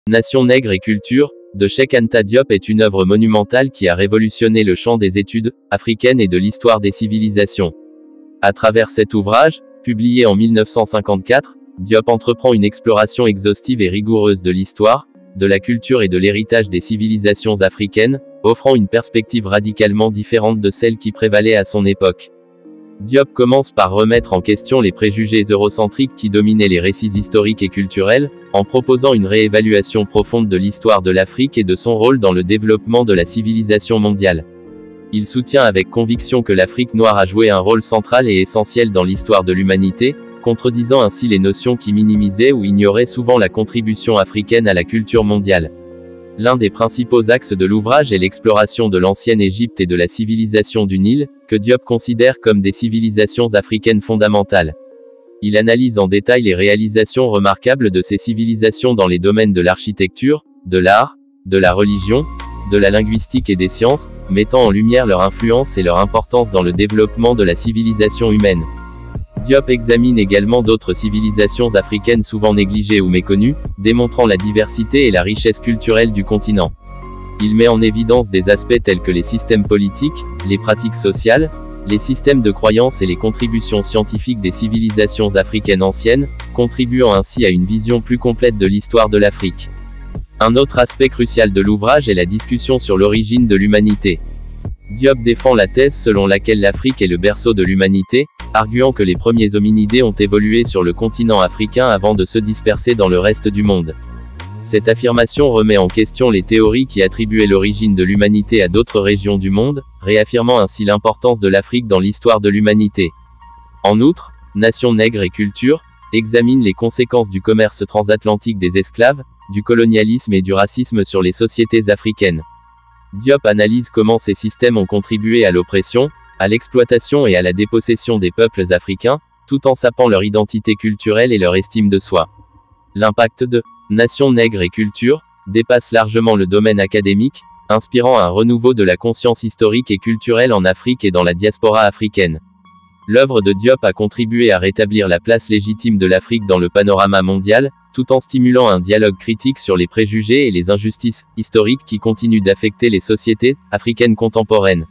Nation nègre et culture, de Cheikh Anta Diop est une œuvre monumentale qui a révolutionné le champ des études africaines et de l'histoire des civilisations. À travers cet ouvrage, publié en 1954, Diop entreprend une exploration exhaustive et rigoureuse de l'histoire, de la culture et de l'héritage des civilisations africaines, offrant une perspective radicalement différente de celle qui prévalait à son époque. Diop commence par remettre en question les préjugés eurocentriques qui dominaient les récits historiques et culturels, en proposant une réévaluation profonde de l'histoire de l'Afrique et de son rôle dans le développement de la civilisation mondiale. Il soutient avec conviction que l'Afrique noire a joué un rôle central et essentiel dans l'histoire de l'humanité, contredisant ainsi les notions qui minimisaient ou ignoraient souvent la contribution africaine à la culture mondiale. L'un des principaux axes de l'ouvrage est l'exploration de l'ancienne Égypte et de la civilisation du Nil, que Diop considère comme des civilisations africaines fondamentales. Il analyse en détail les réalisations remarquables de ces civilisations dans les domaines de l'architecture, de l'art, de la religion, de la linguistique et des sciences, mettant en lumière leur influence et leur importance dans le développement de la civilisation humaine. Diop examine également d'autres civilisations africaines souvent négligées ou méconnues, démontrant la diversité et la richesse culturelle du continent. Il met en évidence des aspects tels que les systèmes politiques, les pratiques sociales, les systèmes de croyances et les contributions scientifiques des civilisations africaines anciennes, contribuant ainsi à une vision plus complète de l'histoire de l'Afrique. Un autre aspect crucial de l'ouvrage est la discussion sur l'origine de l'humanité. Diop défend la thèse selon laquelle l'Afrique est le berceau de l'humanité, arguant que les premiers hominidés ont évolué sur le continent africain avant de se disperser dans le reste du monde. Cette affirmation remet en question les théories qui attribuaient l'origine de l'humanité à d'autres régions du monde, réaffirmant ainsi l'importance de l'Afrique dans l'histoire de l'humanité. En outre, Nation nègre et culture examine les conséquences du commerce transatlantique des esclaves, du colonialisme et du racisme sur les sociétés africaines. Diop analyse comment ces systèmes ont contribué à l'oppression, à l'exploitation et à la dépossession des peuples africains, tout en sapant leur identité culturelle et leur estime de soi. L'impact de Nation nègre et culture dépasse largement le domaine académique, inspirant un renouveau de la conscience historique et culturelle en Afrique et dans la diaspora africaine. L'œuvre de Diop a contribué à rétablir la place légitime de l'Afrique dans le panorama mondial, tout en stimulant un dialogue critique sur les préjugés et les injustices historiques qui continuent d'affecter les sociétés africaines contemporaines.